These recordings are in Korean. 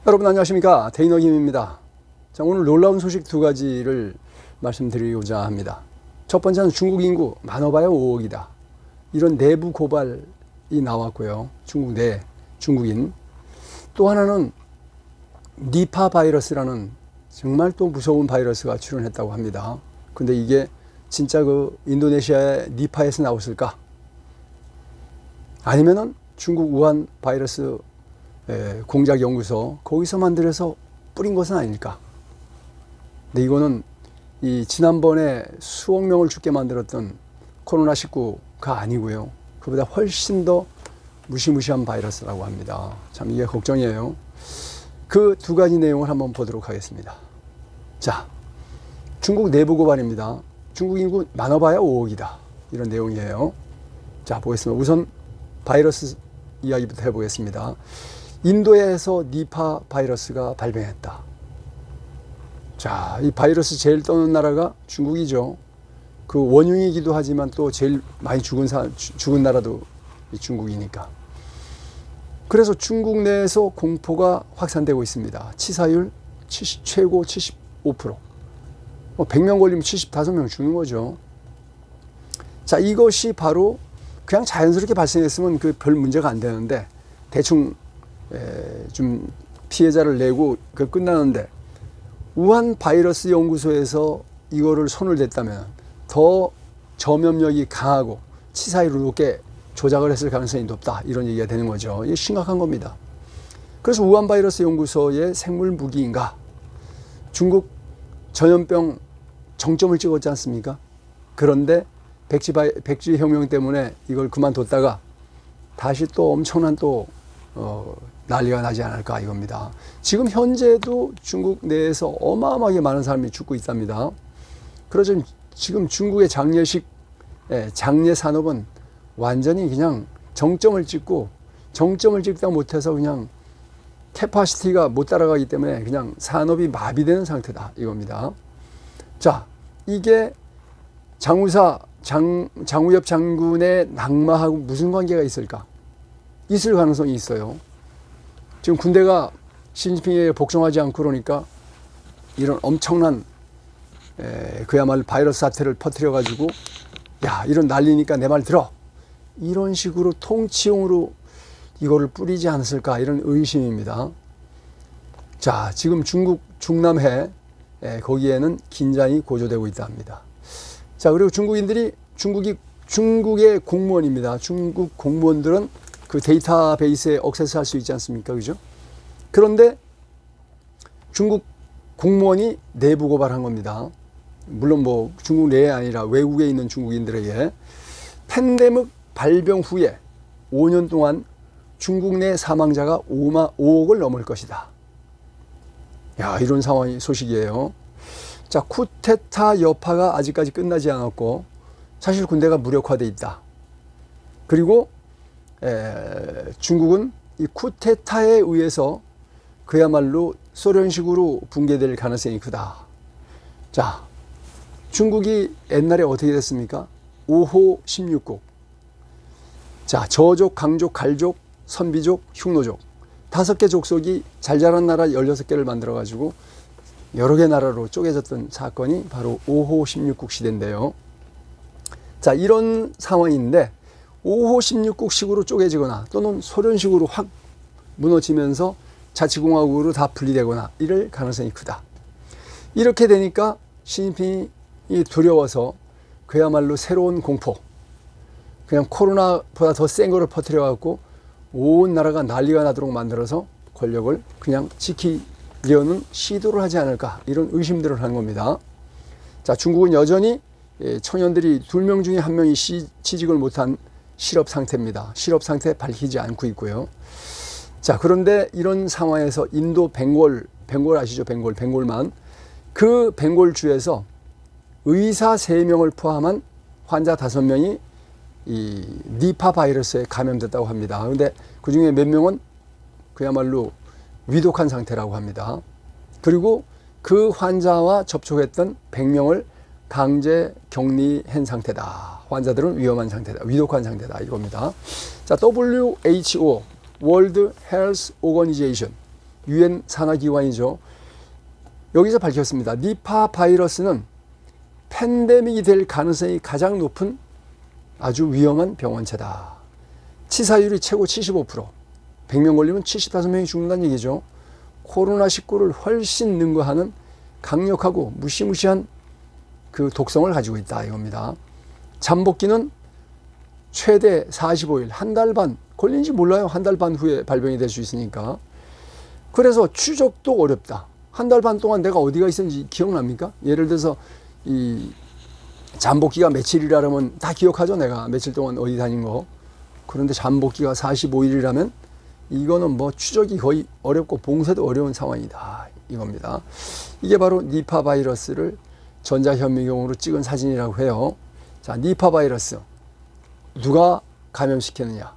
여러분 안녕하십니까, 테이너 김입니다. 자, 오늘 놀라운 소식 두 가지를 말씀드리고자 합니다. 첫 번째는 중국 인구 많아봐야 5억이다. 이런 내부 고발이 나왔고요. 중국인. 또 하나는 니파 바이러스라는 정말 또 무서운 바이러스가 출현했다고 합니다. 근데 이게 진짜 그 인도네시아의 니파에서 나왔을까? 아니면은 중국 우한 바이러스 공작 연구소 거기서 만들어서 뿌린 것은 아닐까? 근데 이거는 이 지난번에 수억 명을 죽게 만들었던 코로나19가 아니고요. 그보다 훨씬 더 무시무시한 바이러스라고 합니다. 참 이게 걱정이에요. 그 두 가지 내용을 한번 보도록 하겠습니다. 자, 중국 내부 고발입니다. 중국 인구 많아봐야 5억이다. 이런 내용이에요. 자, 보겠습니다. 우선 바이러스 이야기부터 해보겠습니다. 인도에서 니파 바이러스가 발병했다. 자, 이 바이러스 제일 떠는 나라가 중국이죠. 그 원흉이기도 하지만 또 제일 많이 죽은 나라도 중국이니까. 그래서 중국 내에서 공포가 확산되고 있습니다. 치사율 최고 75%. 100명 걸리면 75명 죽는 거죠. 자, 이것이 바로 그냥 자연스럽게 발생했으면 그 별 문제가 안 되는데 대충 좀 피해자를 내고 그 끝나는데, 우한 바이러스 연구소에서 이거를 손을 댔다면 더 전염력이 강하고 치사율을 높게 조작을 했을 가능성이 높다, 이런 얘기가 되는 거죠. 이게 심각한 겁니다. 그래서 우한 바이러스 연구소의 생물 무기인가? 중국 전염병 정점을 찍었지 않습니까? 그런데 백지 혁명 때문에 이걸 그만뒀다가 다시 또 엄청난 난리가 나지 않을까, 이겁니다. 지금 현재도 중국 내에서 어마어마하게 많은 사람이 죽고 있답니다. 그래서 지금 중국의 장례 산업은 완전히 그냥 정점을 찍다 못해서 그냥 캐파시티가 못 따라가기 때문에 그냥 산업이 마비되는 상태다, 이겁니다. 자, 이게 장우엽 장군의 낙마하고 무슨 관계가 있을까? 있을 가능성이 있어요. 지금 군대가 시진핑에 복종하지 않고 그러니까 이런 엄청난 그야말로 바이러스 사태를 퍼뜨려 가지고, 야, 이런 난리니까 내 말 들어, 이런 식으로 통치용으로 이거를 뿌리지 않았을까, 이런 의심입니다. 자, 지금 중국 중남해 거기에는 긴장이 고조되고 있다 합니다. 자, 그리고 중국의 공무원입니다. 중국 공무원들은 그 데이터베이스에 액세스 할 수 있지 않습니까? 그죠? 그런데 중국 공무원이 내부 고발한 겁니다. 물론 뭐 중국 내에 아니라 외국에 있는 중국인들에게 팬데믹 발병 후에 5년 동안 중국 내 사망자가 5억을 넘을 것이다. 야, 이런 소식이에요. 자, 쿠데타 여파가 아직까지 끝나지 않았고 사실 군대가 무력화돼 있다. 그리고 중국은 이 쿠데타에 의해서 그야말로 소련식으로 붕괴될 가능성이 크다. 자, 중국이 옛날에 어떻게 됐습니까? 5호 16국. 자, 저족, 강족, 갈족, 선비족, 흉노족. 5개 족속이 잘 자란 나라 16개를 만들어가지고 여러 개 나라로 쪼개졌던 사건이 바로 5호 16국 시대인데요. 자, 이런 상황인데 5호 16국식으로 쪼개지거나 또는 소련식으로 확 무너지면서 자치공화국으로 다 분리되거나 이럴 가능성이 크다. 이렇게 되니까 시진핑이 두려워서 그야말로 새로운 공포, 그냥 코로나보다 더 센 거를 퍼뜨려갖고 온 나라가 난리가 나도록 만들어서 권력을 그냥 지키려는 시도를 하지 않을까, 이런 의심들을 하는 겁니다. 자, 중국은 여전히 청년들이 2명 중에 1명이 취직을 못한 실업 상태입니다. 실업 상태 밝히지 않고 있고요. 자, 그런데 이런 상황에서 인도 벵골 아시죠? 벵골만. 그 벵골주에서 의사 3명을 포함한 환자 5명이 이 니파 바이러스에 감염됐다고 합니다. 그런데 그 중에 몇 명은 그야말로 위독한 상태라고 합니다. 그리고 그 환자와 접촉했던 100명을 강제 격리한 상태다. 환자들은 위험한 상태다. 위독한 상태다. 이겁니다. 자, WHO, World Health Organization, 유엔 산하기관이죠. 여기서 밝혔습니다. 니파 바이러스는 팬데믹이 될 가능성이 가장 높은 아주 위험한 병원체다. 치사율이 최고 75%, 100명 걸리면 75명이 죽는다는 얘기죠. 코로나19를 훨씬 능가하는 강력하고 무시무시한 그 독성을 가지고 있다 이겁니다. 잠복기는 최대 45일, 한 달 반, 걸린지 몰라요. 한 달 반 후에 발병이 될 수 있으니까. 그래서 추적도 어렵다. 한 달 반 동안 내가 어디가 있었는지 기억납니까? 예를 들어서 이 잠복기가 며칠이라 하면 다 기억하죠. 내가 며칠 동안 어디 다닌 거. 그런데 잠복기가 45일이라면 이거는 뭐 추적이 거의 어렵고 봉쇄도 어려운 상황이다 이겁니다. 이게 바로 니파 바이러스를 전자현미경으로 찍은 사진이라고 해요. 자, 니파 바이러스 누가 감염시켰느냐.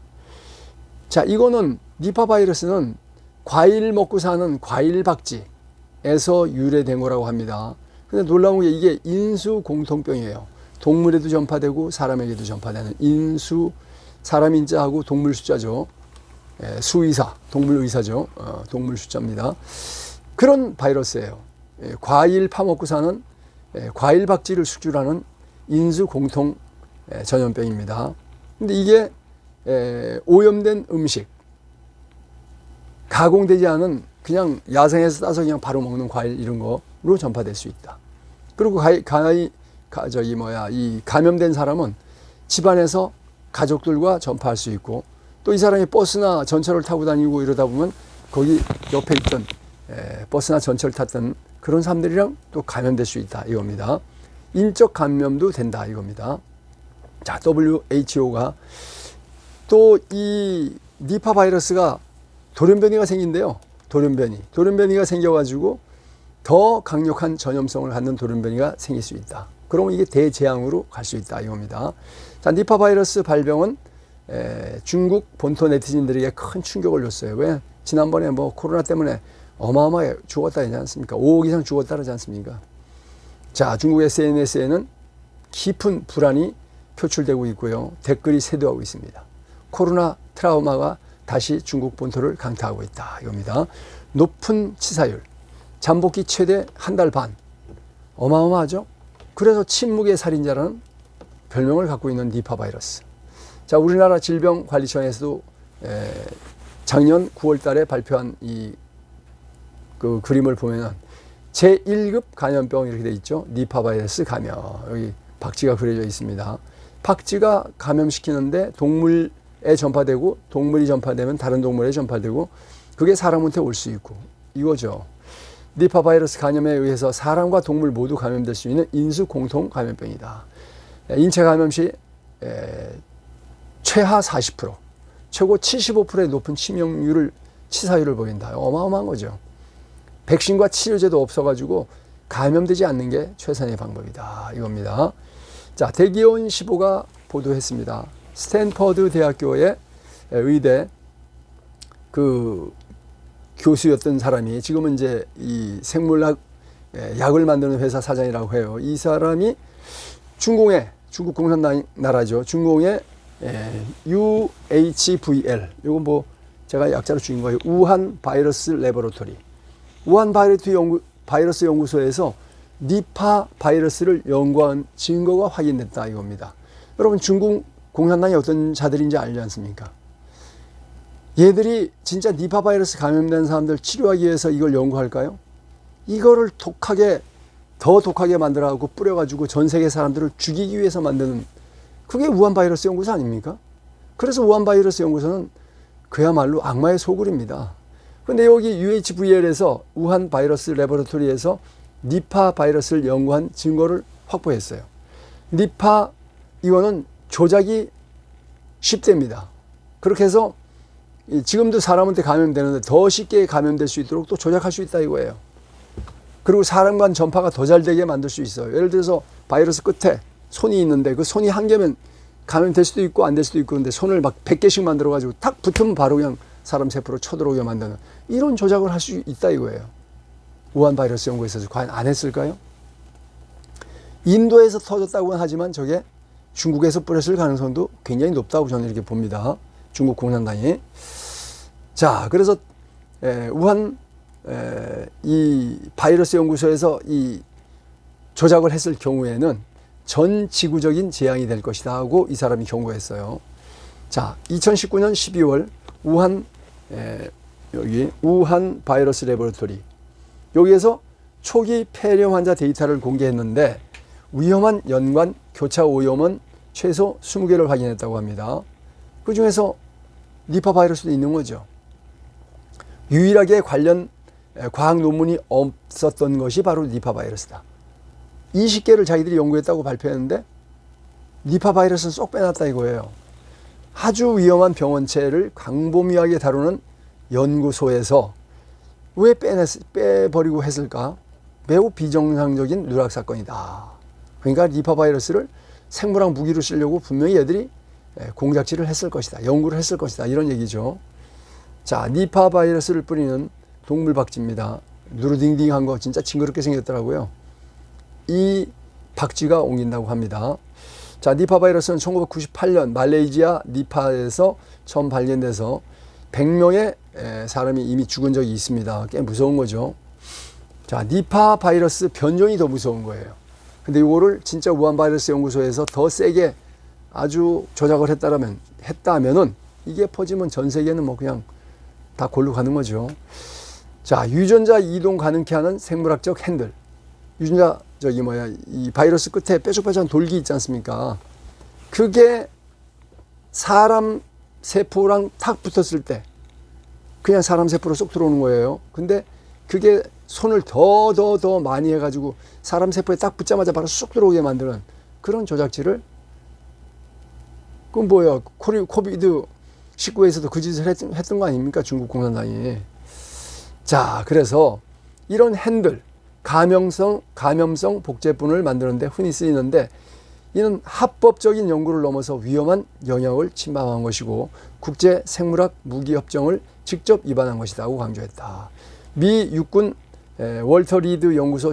자, 이거는 니파 바이러스는 과일 먹고 사는 과일 박쥐에서 유래된 거라고 합니다. 근데 놀라운 게 이게 인수 공통병이에요. 동물에도 전파되고 사람에게도 전파되는 인수, 사람 인자하고 동물 숫자죠. 수의사, 동물 의사죠. 동물 숫자입니다. 그런 바이러스예요. 과일 파먹고 사는 과일 박쥐를 숙주라는 인수 공통 전염병입니다. 근데 이게 오염된 음식, 가공되지 않은 그냥 야생에서 따서 그냥 바로 먹는 과일 이런 거로 전파될 수 있다. 그리고 이 감염된 사람은 집안에서 가족들과 전파할 수 있고, 또 이 사람이 버스나 전철을 타고 다니고 이러다 보면 거기 옆에 있던 버스나 전철을 탔던 그런 사람들이랑 또 감염될 수 있다 이겁니다. 인적 감염도 된다 이겁니다. 자, WHO가 또 이 니파 바이러스가 돌연변이가 생긴대요. 돌연변이가 생겨가지고 더 강력한 전염성을 갖는 돌연변이가 생길 수 있다. 그러면 이게 대재앙으로 갈 수 있다 이겁니다. 자, 니파 바이러스 발병은 중국 본토 네티즌들에게 큰 충격을 줬어요. 왜? 지난번에 뭐 코로나 때문에 어마어마하게 죽었다 하지 않습니까? 5억 이상 죽었다 하지 않습니까? 자, 중국 SNS에는 깊은 불안이 표출되고 있고요. 댓글이 쇄도하고 있습니다. 코로나 트라우마가 다시 중국 본토를 강타하고 있다 이겁니다. 높은 치사율, 잠복기 최대 한 달 반, 어마어마하죠. 그래서 침묵의 살인자라는 별명을 갖고 있는 니파 바이러스. 자, 우리나라 질병관리청에서도 작년 9월 달에 발표한 그 그림을 보면은 제1급 감염병 이렇게 돼 있죠. 니파 바이러스 감염. 여기 박쥐가 그려져 있습니다. 박쥐가 감염시키는데 동물에 전파되고, 동물이 전파되면 다른 동물에 전파되고, 그게 사람한테 올 수 있고 이거죠. 니파 바이러스 감염에 의해서 사람과 동물 모두 감염될 수 있는 인수 공통 감염병이다. 인체 감염 시 최하 40%, 최고 75%의 높은 치사율을 보인다. 어마어마한 거죠. 백신과 치료제도 없어가지고 감염되지 않는 게 최선의 방법이다 이겁니다. 자, 대기온 15가 보도했습니다. 스탠퍼드 대학교의 의대 그 교수였던 사람이 지금은 이제 이 생물학 약을 만드는 회사 사장이라고 해요. 이 사람이 중국 공산당 나라죠. 중공의 UHVL, 요건 뭐 제가 약자로 줄인 거예요. 우한 바이러스 레버러토리. 우한 바이러스 연구소에서 니파 바이러스를 연구한 증거가 확인됐다 이겁니다. 여러분, 중국 공산당이 어떤 자들인지 알지 않습니까? 얘들이 진짜 니파 바이러스 감염된 사람들 치료하기 위해서 이걸 연구할까요? 이거를 더 독하게 만들어가지고 뿌려가지고 전 세계 사람들을 죽이기 위해서 만드는, 그게 우한 바이러스 연구소 아닙니까? 그래서 우한 바이러스 연구소는 그야말로 악마의 소굴입니다. 근데 여기 UHVL에서 우한 바이러스 레버러토리에서 니파 바이러스를 연구한 증거를 확보했어요. 니파, 이거는 조작이 쉽답니다. 그렇게 해서 지금도 사람한테 감염되는데 더 쉽게 감염될 수 있도록 또 조작할 수 있다 이거예요. 그리고 사람 간 전파가 더 잘 되게 만들 수 있어요. 예를 들어서 바이러스 끝에 손이 있는데 그 손이 한 개면 감염될 수도 있고 안 될 수도 있고, 근데 손을 막 100개씩 만들어 가지고 탁 붙으면 바로 그냥 사람 세포로 쳐들어오게 만드는 이런 조작을 할 수 있다 이거예요. 우한 바이러스 연구에서 과연 안 했을까요? 인도에서 터졌다고는 하지만 저게 중국에서 뿌렸을 가능성도 굉장히 높다고 저는 이렇게 봅니다. 중국 공산당이. 자, 그래서 우한 이 바이러스 연구소에서 이 조작을 했을 경우에는 전 지구적인 재앙이 될 것이다 하고 이 사람이 경고했어요. 자, 2019년 12월 여기 우한 바이러스 레보레토리, 여기에서 초기 폐렴 환자 데이터를 공개했는데 위험한 연관 교차 오염은 최소 20개를 확인했다고 합니다. 그 중에서 니파 바이러스도 있는 거죠. 유일하게 관련 과학 논문이 없었던 것이 바로 니파 바이러스다. 20개를 자기들이 연구했다고 발표했는데 니파 바이러스는 쏙 빼놨다 이거예요. 아주 위험한 병원체를 광범위하게 다루는 연구소에서 왜 빼버리고 했을까? 매우 비정상적인 누락 사건이다. 그러니까 니파 바이러스를 생물학 무기로 쓰려고 분명히 얘들이 공작질을 했을 것이다. 연구를 했을 것이다. 이런 얘기죠. 자, 니파 바이러스를 뿌리는 동물 박쥐입니다. 누르딩딩한 거 진짜 징그럽게 생겼더라고요. 이 박쥐가 옮긴다고 합니다. 자, 니파 바이러스는 1998년 말레이시아 니파에서 처음 발견돼서 100명의 사람이 이미 죽은 적이 있습니다. 꽤 무서운 거죠. 자, 니파 바이러스 변종이 더 무서운 거예요. 근데 이거를 진짜 우한 바이러스 연구소에서 더 세게 아주 조작을 했다면은 이게 퍼지면 전 세계는 뭐 그냥 다 골로 가는 거죠. 자, 유전자 이동 가능케 하는 생물학적 핸들. 유전자 이 바이러스 끝에 뾰족뾰족한 돌기 있지 않습니까? 그게 사람 세포랑 탁 붙었을 때 그냥 사람 세포로 쏙 들어오는 거예요. 근데 그게 손을 더 많이 해가지고 사람 세포에 딱 붙자마자 바로 쏙 들어오게 만드는 그런 조작질을, 그건 뭐야, 코비드 19에서도 그 짓을 했던 거 아닙니까? 중국 공산당이. 자, 그래서 이런 핸들, 감염성 복제분을 만드는데 흔히 쓰이는데, 이는 합법적인 연구를 넘어서 위험한 영역을 침범한 것이고 국제 생물학 무기 협정을 직접 위반한 것이라고 강조했다. 미 육군 월터 리드 연구소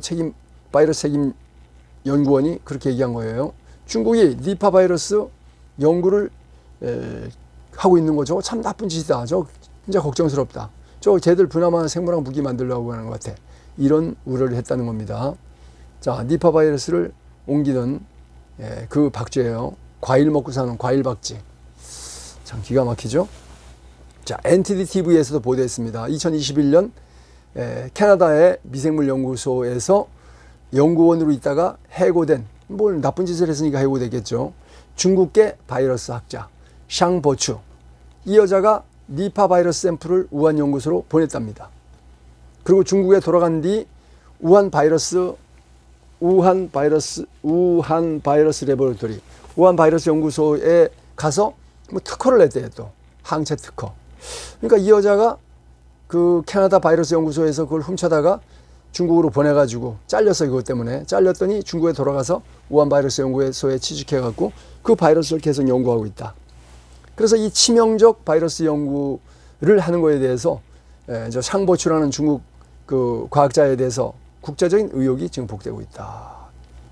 바이러스 책임 연구원이 그렇게 얘기한 거예요. 중국이 니파 바이러스 연구를 하고 있는 거죠. 참 나쁜 짓이다. 저 진짜 걱정스럽다. 저 쟤들 그나마 생물학 무기 만들려고 하는 것 같아. 이런 우려를 했다는 겁니다. 자, 니파 바이러스를 옮기는 그 박쥐예요. 과일 먹고 사는 과일 박쥐. 참 기가 막히죠. 자, NTD-TV에서도 보도했습니다. 2021년 캐나다의 미생물 연구소에서 연구원으로 있다가 해고된, 뭘 나쁜 짓을 했으니까 해고됐겠죠. 중국계 바이러스 학자 샹보추, 이 여자가 니파 바이러스 샘플을 우한 연구소로 보냈답니다. 그리고 중국에 돌아간 뒤 우한 바이러스 레보레토리, 우한 바이러스 연구소에 가서 뭐 특허를 냈대요. 또 항체 특허. 그러니까 이 여자가 그 캐나다 바이러스 연구소에서 그걸 훔쳐다가 중국으로 보내가지고 잘렸어. 이것 때문에 잘렸더니 중국에 돌아가서 우한 바이러스 연구소에 취직해갖고 그 바이러스를 계속 연구하고 있다. 그래서 이 치명적 바이러스 연구를 하는 거에 대해서 저 샹보추라는 중국 그 과학자에 대해서 국제적인 의혹이 지금 복되고 있다.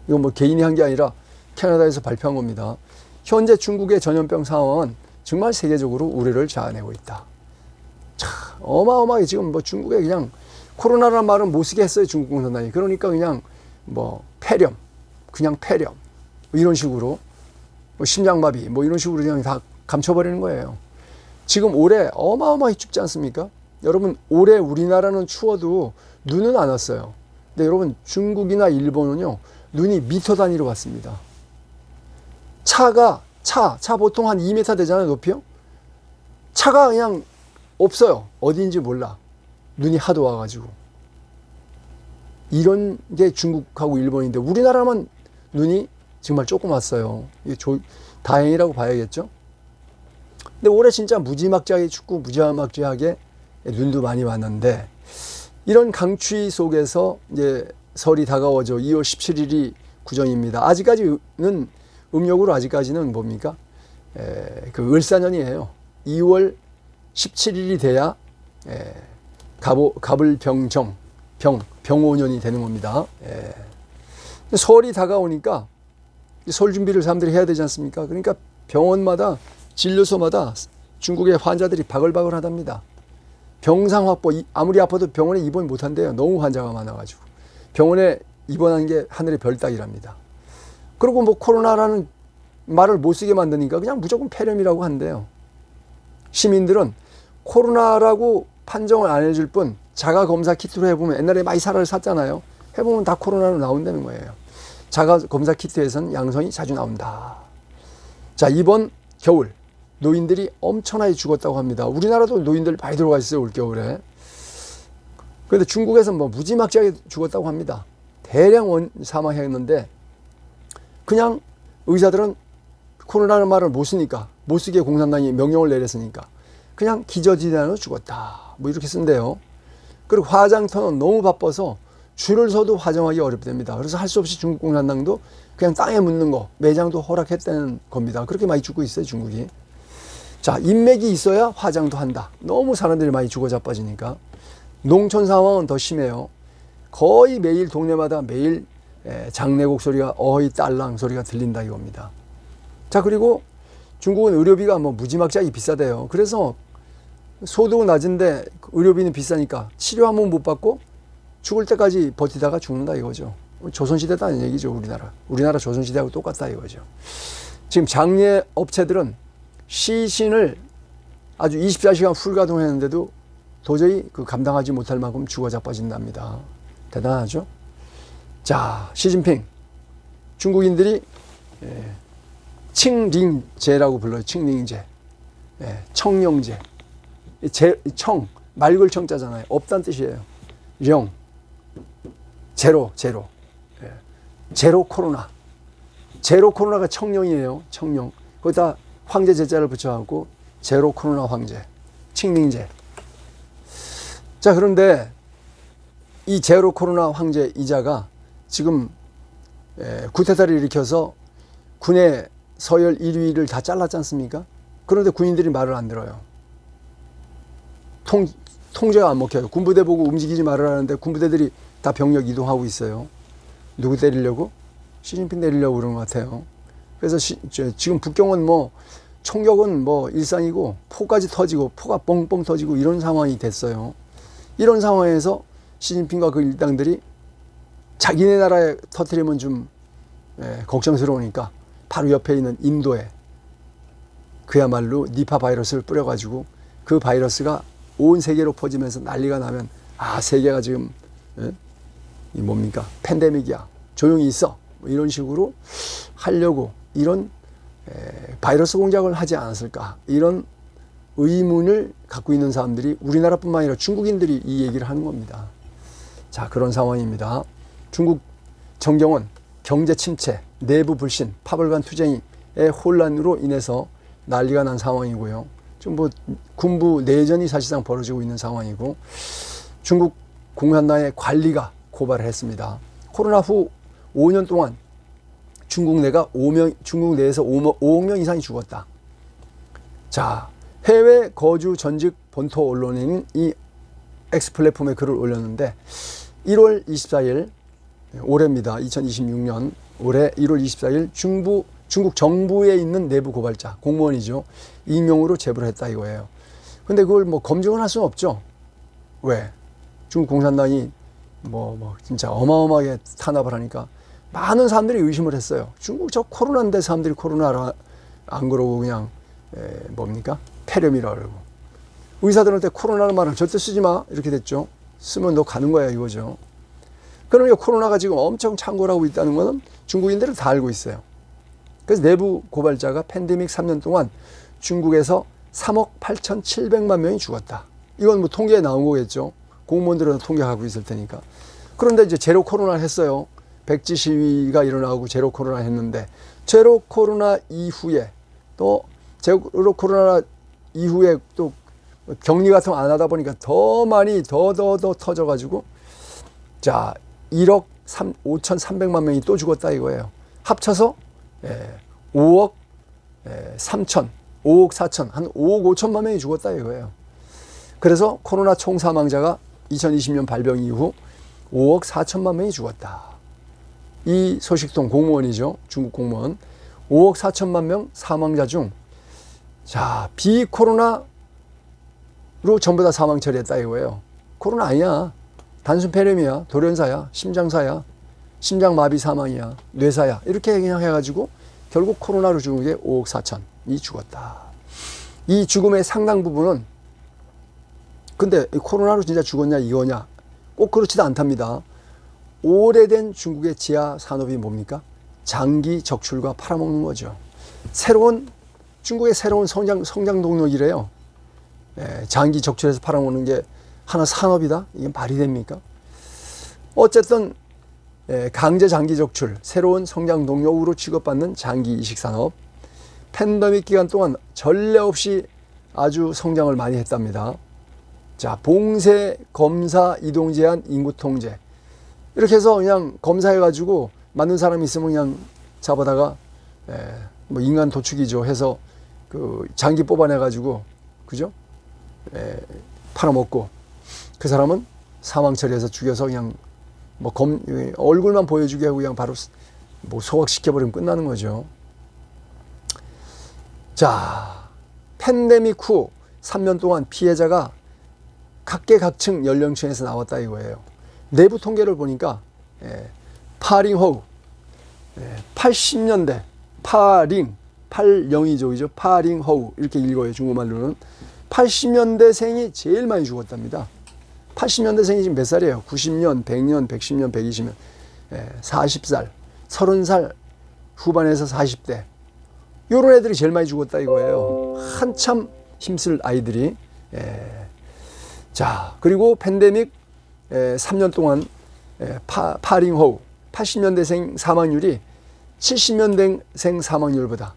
이건 뭐 개인이 한 게 아니라 캐나다에서 발표한 겁니다. 현재 중국의 전염병 상황은 정말 세계적으로 우려를 자아내고 있다. 참 어마어마하게 지금 뭐 중국에 그냥 코로나라는 말은 못 쓰게 했어요. 중국 공산당이. 그러니까 그냥 뭐 폐렴, 그냥 폐렴 뭐 이런 식으로 뭐 심장마비 뭐 이런 식으로 그냥 다 감춰버리는 거예요. 지금 올해 어마어마하게 춥지 않습니까? 여러분, 올해 우리나라는 추워도 눈은 안 왔어요. 근데 여러분, 중국이나 일본은요, 눈이 미터 단위로 왔습니다. 차 보통 한 2m 되잖아요, 높이요? 차가 그냥 없어요. 어디인지 몰라. 눈이 하도 와가지고. 이런 게 중국하고 일본인데, 우리나라만 눈이 정말 조금 왔어요. 이게 다행이라고 봐야겠죠? 근데 올해 진짜 무지막지하게 춥고 무지막지하게 눈도 많이 왔는데, 이런 강추위 속에서 이제 설이 다가오죠. 2월 17일이 구정입니다. 아직까지는 음력으로 아직까지는 뭡니까? 그 을사년이에요. 2월 17일이 돼야 갑을병정 병오년이 되는 겁니다. 설이 다가오니까 설 준비를 사람들이 해야 되지 않습니까? 그러니까 병원마다 진료소마다 중국의 환자들이 바글바글 하답니다. 병상 확보, 아무리 아파도 병원에 입원 못한대요. 너무 환자가 많아가지고. 병원에 입원하는 게 하늘의 별 따기랍니다. 그리고 뭐 코로나라는 말을 못 쓰게 만드니까 그냥 무조건 폐렴이라고 한대요. 시민들은 코로나라고 판정을 안 해줄 뿐 자가 검사 키트로 해보면, 옛날에 많이 사라를 샀잖아요. 해보면 다 코로나로 나온다는 거예요. 자가 검사 키트에서는 양성이 자주 나온다. 자, 이번 겨울 노인들이 엄청나게 죽었다고 합니다. 우리나라도 노인들 많이 들어가 있어요, 올겨울에. 그런데 중국에서는 뭐 무지막지하게 죽었다고 합니다. 대량 사망했는데 그냥 의사들은 코로나라는 말을 못 쓰니까, 못 쓰게 공산당이 명령을 내렸으니까 그냥 기저질환으로 죽었다, 뭐 이렇게 쓴대요. 그리고 화장터는 너무 바빠서 줄을 서도 화장하기 어렵답니다. 그래서 할 수 없이 중국 공산당도 그냥 땅에 묻는 거, 매장도 허락했다는 겁니다. 그렇게 많이 죽고 있어요, 중국이. 자, 인맥이 있어야 화장도 한다. 너무 사람들이 많이 죽어 자빠지니까. 농촌 상황은 더 심해요. 거의 매일 동네마다 매일 장례곡 소리가, 어이 딸랑 소리가 들린다 이겁니다. 자, 그리고 중국은 의료비가 뭐 무지막지하게 비싸대요. 그래서 소득은 낮은데 의료비는 비싸니까 치료 한 번 못 받고 죽을 때까지 버티다가 죽는다 이거죠. 조선시대도 아닌 얘기죠, 우리나라 조선시대하고 똑같다 이거죠. 지금 장례 업체들은 시신을 아주 24시간 풀 가동했는데도 도저히 그 감당하지 못할 만큼 죽어 자빠진답니다. 대단하죠? 자, 시진핑. 중국인들이 칭링제라고 불러요. 칭링제. 청령제. 청, 맑을 청자잖아요. 없다는 뜻이에요. 령. 제로. 제로 코로나. 제로 코로나가 청령이에요. 청령. 거기다 황제 제자를 붙여갖고 제로 코로나 황제. 칭링제. 자, 그런데 이 제로 코로나 황제 이자가 지금 쿠데타를 일으켜서 군의 서열 1위를 다 잘랐지 않습니까? 그런데 군인들이 말을 안 들어요. 통제가 안 먹혀요. 군부대 보고 움직이지 말으라는데 군부대들이 다 병력 이동하고 있어요. 누구 때리려고? 시진핑 때리려고 그런 것 같아요. 그래서 지금 북경은 뭐 총격은 뭐 일상이고 포까지 터지고 포가 뻥뻥 터지고 이런 상황이 됐어요. 이런 상황에서 시진핑과 그 일당들이 자기네 나라에 터뜨리면 좀 걱정스러우니까 바로 옆에 있는 인도에 그야말로 니파 바이러스를 뿌려가지고 그 바이러스가 온 세계로 퍼지면서 난리가 나면, 아, 세계가 지금 이 뭡니까? 팬데믹이야. 조용히 있어. 뭐 이런 식으로 하려고 이런 바이러스 공작을 하지 않았을까. 이런 의문을 갖고 있는 사람들이 우리나라뿐만 아니라 중국인들이 이 얘기를 하는 겁니다. 자, 그런 상황입니다. 중국 정경은 경제 침체, 내부 불신, 파벌간 투쟁의 혼란으로 인해서 난리가 난 상황이고요. 좀 뭐 군부 내전이 사실상 벌어지고 있는 상황이고, 중국 공산당의 관리가 고발을 했습니다. 코로나 후 5년 동안 중국 내에서 5억 명 이상이 죽었다. 자, 해외 거주 전직 본토 언론인 이 X 플랫폼에 글을 올렸는데 1월 24일 올해입니다. 2026년 올해 1월 24일 중국 정부에 있는 내부 고발자, 공무원이죠. 익명으로 제보를 했다 이거예요. 근데 그걸 뭐 검증을 할 수는 없죠. 왜? 중국 공산당이 진짜 어마어마하게 탄압을 하니까 많은 사람들이 의심을 했어요. 중국 저 코로나인데 사람들이 코로나라 안 그러고 그냥 뭡니까? 폐렴이라 그러고. 의사들한테 코로나라는 말을 절대 쓰지 마 이렇게 됐죠. 쓰면 너 가는 거야 이거죠. 그러니까 코로나가 지금 엄청 창궐하고 있다는 것은 중국인들은 다 알고 있어요. 그래서 내부 고발자가 팬데믹 3년 동안 중국에서 3억 8,700만 명이 죽었다. 이건 뭐 통계에 나온 거겠죠. 공무원들은 통계하고 있을 테니까. 그런데 이제 제로 코로나 했어요. 백지 시위가 일어나고 제로 코로나 했는데, 제로 코로나 이후에 또 격리 같은 거 안 하다 보니까 더 많이 더 터져가지고, 자, 1억 5,300만 명이 또 죽었다 이거예요. 합쳐서 5억 3천, 5억 4천, 한 5억 5천만 명이 죽었다 이거예요. 그래서 코로나 총 사망자가 2020년 발병 이후 5억 4천만 명이 죽었다. 이 소식통 공무원이죠. 중국 공무원. 5억 4천만 명 사망자 중, 자, 비코로나 전부 다 사망 처리했다 이거예요. 코로나 아니야. 단순 폐렴이야. 돌연사야. 심장사야. 심장마비 사망이야. 뇌사야. 이렇게 그냥 해가지고 결국 코로나로 죽은 게 5억 4천이 죽었다. 이 죽음의 상당 부분은 근데 코로나로 진짜 죽었냐 이거냐 꼭 그렇지도 않답니다. 오래된 중국의 지하 산업이 뭡니까? 장기 적출과 팔아먹는 거죠. 중국의 새로운 성장 동력이래요. 장기 적출해서 팔아먹는 게 하나 산업이다? 이게 말이 됩니까? 어쨌든 강제 장기 적출, 새로운 성장 동력으로 취급받는 장기 이식 산업, 팬데믹 기간 동안 전례 없이 아주 성장을 많이 했답니다. 자, 봉쇄, 검사, 이동 제한, 인구 통제. 이렇게 해서 그냥 검사해가지고 맞는 사람이 있으면 그냥 잡아다가 뭐 인간 도축이죠 해서 그 장기 뽑아내가지고 그죠? 팔아먹고 그 사람은 사망 처리해서 죽여서 그냥 뭐 얼굴만 보여주게 하고 그냥 바로 뭐 소각시켜버리면 끝나는 거죠. 자, 팬데믹 후 3년 동안 피해자가 각계각층 연령층에서 나왔다 이거예요. 내부 통계를 보니까 파링호우 80년대 팔영이죠. 파링호우 이렇게 읽어요. 중국말로는 80년대생이 제일 많이 죽었답니다. 80년대생이 지금 몇 살이에요? 90년, 100년, 110년, 120년, 40살, 30살 후반에서 40대. 요런 애들이 제일 많이 죽었다 이거예요. 한참 힘쓸 아이들이. 자, 그리고 팬데믹 3년 동안 파링호우 80년대생 사망률이 70년대생 사망률보다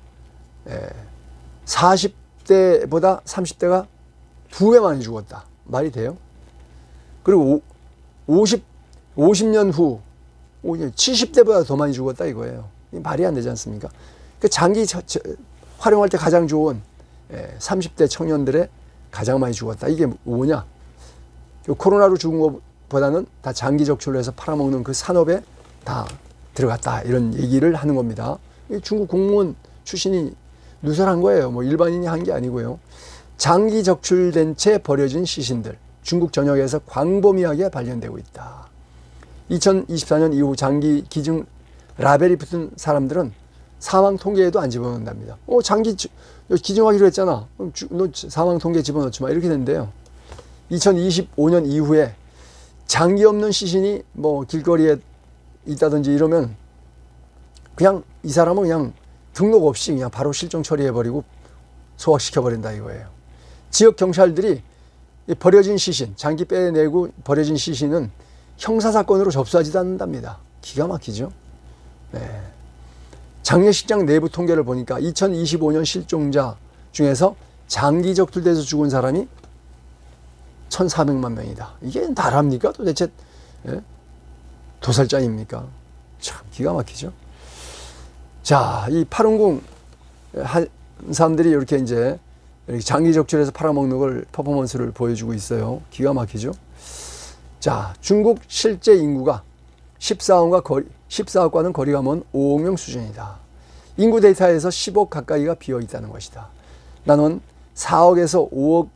40대보다 30대가 2배 많이 죽었다. 말이 돼요? 그리고 50년 후 70대보다 더 많이 죽었다 이거예요. 말이 안 되지 않습니까? 그 장기 활용할 때 가장 좋은 30대 청년들의 가장 많이 죽었다. 이게 뭐냐? 코로나로 죽은 것보다는 다 장기 적출로 해서 팔아먹는 그 산업에 다 들어갔다. 이런 얘기를 하는 겁니다. 중국 공무원 출신이 누설한 거예요. 뭐 일반인이 한 게 아니고요. 장기 적출된 채 버려진 시신들. 중국 전역에서 광범위하게 발견되고 있다. 2024년 이후 장기 기증 라벨이 붙은 사람들은 사망 통계에도 안 집어넣는답니다. 장기 기증하기로 했잖아. 너 사망 통계에 집어넣지 마. 이렇게 된대요. 2025년 이후에 장기 없는 시신이 뭐 길거리에 있다든지 이러면 그냥 이 사람은 그냥 등록 없이 그냥 바로 실종 처리해버리고 소각시켜버린다 이거예요. 지역 경찰들이 버려진 시신, 장기 빼내고 버려진 시신은 형사사건으로 접수하지도 않는답니다. 기가 막히죠. 장례식장 내부 통계를 보니까 2025년 실종자 중에서 장기 적출돼서 죽은 사람이 1,400만 명이다. 이게 나랍니까? 도대체 도살자입니까? 참 기가 막히죠. 자, 이 파룬궁 한 사람들이 이렇게 이제 장기 적출해서 팔아먹는 걸 퍼포먼스를 보여주고 있어요. 기가 막히죠. 자, 중국 실제 인구가 14억과는 거리가 먼 5억 명 수준이다. 인구 데이터에서 10억 가까이가 비어 있다는 것이다. 나는 4억에서 5억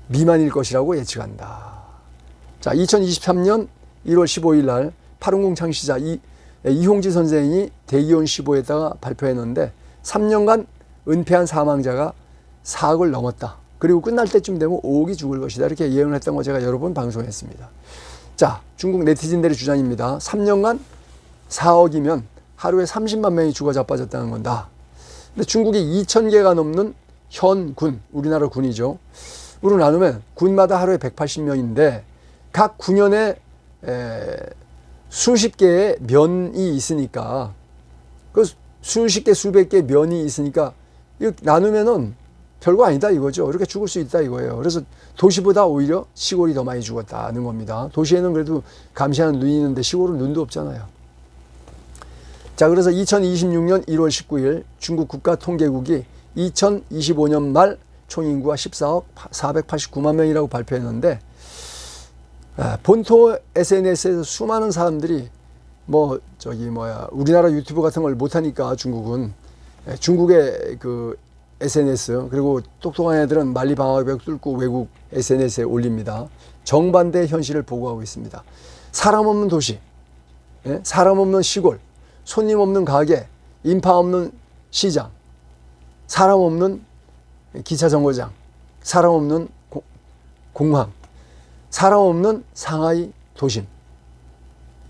미만일 것이라고 예측한다. 자, 2023년 1월 15일 날 파룬궁 창시자 이홍지 선생이 대기원 15에다가 발표했는데 3년간 은폐한 사망자가 4억을 넘었다. 그리고 끝날 때쯤 되면 5억이 죽을 것이다. 이렇게 예언을 했던 거 제가 여러 번 방송했습니다. 자, 중국 네티즌들의 주장입니다. 3년간 4억이면 하루에 30만 명이 죽어 자빠졌다는 건다. 근데 중국이 2,000개가 넘는 현군, 우리나라 군이죠. 으로 나누면 군마다 하루에 180명인데 각 군현에 수십 개의 면이 있으니까 그 수십 개, 수백 개의 면이 있으니까 이거 나누면은 별거 아니다 이거죠. 이렇게 죽을 수 있다 이거예요. 그래서 도시보다 오히려 시골이 더 많이 죽었다는 겁니다. 도시에는 그래도 감시하는 눈이 있는데 시골은 눈도 없잖아요. 자, 그래서 2026년 1월 19일 중국 국가통계국이 2025년 말 총인구가 14억 489만 명이라고 발표했는데 본토 SNS에서 수많은 사람들이 우리나라 유튜브 같은 걸 못하니까 중국은 중국의 그 SNS, 그리고 똑똑한 애들은 만리방학벽 뚫고 외국 SNS에 올립니다. 정반대의 현실을 보고하고 있습니다. 사람 없는 도시, 사람 없는 시골, 손님 없는 가게, 인파 없는 시장, 사람 없는 기차 정거장, 사람 없는 공항, 사람 없는 상하이 도심,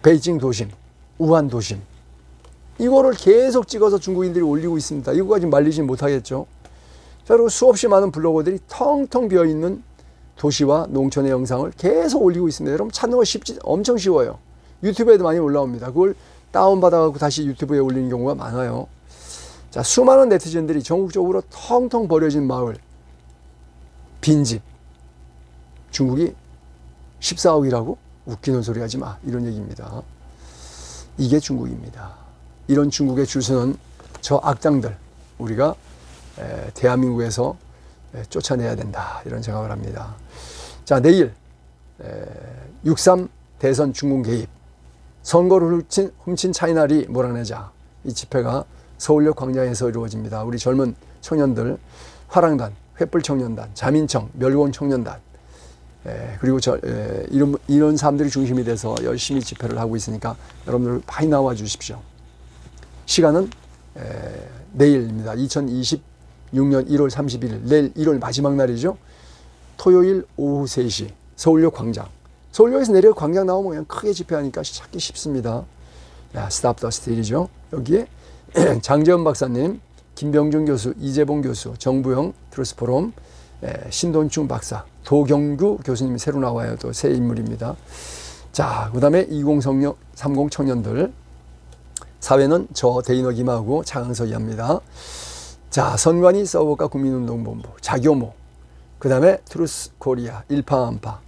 베이징 도심, 우한 도심. 이거를 계속 찍어서 중국인들이 올리고 있습니다. 이거까지 말리지 못하겠죠. 자, 그리고 수없이 많은 블로거들이 텅텅 비어있는 도시와 농촌의 영상을 계속 올리고 있습니다. 여러분 찾는 거 엄청 쉬워요. 유튜브에도 많이 올라옵니다. 그걸 다운받아갖고 다시 유튜브에 올리는 경우가 많아요. 자, 수많은 네티즌들이 전국적으로 텅텅 버려진 마을, 빈집, 중국이 14억이라고? 웃기는 소리 하지 마. 이런 얘기입니다. 이게 중국입니다. 이런 중국의 줄 서는 저 악당들, 우리가 대한민국에서 쫓아내야 된다. 이런 생각을 합니다. 자, 내일 6.3 대선 중공 개입, 선거를 훔친 차이나리 몰아내자. 이 집회가 서울역 광장에서 이루어집니다. 우리 젊은 청년들, 화랑단, 횃불청년단, 자민청, 멸공청년단, 그리고 이런 사람들이 중심이 돼서 열심히 집회를 하고 있으니까 여러분들 많이 나와 주십시오. 시간은 내일입니다. 2026년 1월 31일, 내일 1월 마지막 날이죠. 토요일 오후 3시 서울역 광장. 서울역에서 내려 광장 나오면 그냥 크게 집회하니까 찾기 쉽습니다. 스탑 더 스틸이죠. 여기에 장재원 박사님, 김병준 교수, 이재봉 교수, 정부영 트루스포럼, 신돈충 박사, 도경규 교수님이 새로 나와요. 또 새 인물입니다. 자, 그 다음에 2030 청년들. 사회는 저 데이너 김하고 장은석이 합니다. 자, 선관위 서버과 국민운동본부, 자교모, 그 다음에 트루스 코리아, 일파만파,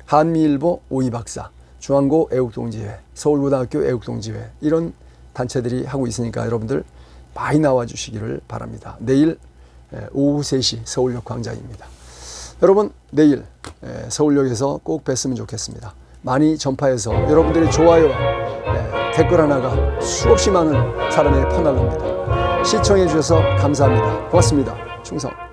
한미일보 오이 박사, 중앙고 애국동지회, 서울고등학교 애국동지회, 이런 단체들이 하고 있으니까 여러분들 많이 나와 주시기를 바랍니다. 내일 오후 3시 서울역 광장입니다. 여러분 내일 서울역에서 꼭 뵀으면 좋겠습니다. 많이 전파해서 여러분들의 좋아요와 댓글 하나가 수없이 많은 사람에게 퍼나갑니다. 시청해 주셔서 감사합니다. 고맙습니다. 충성.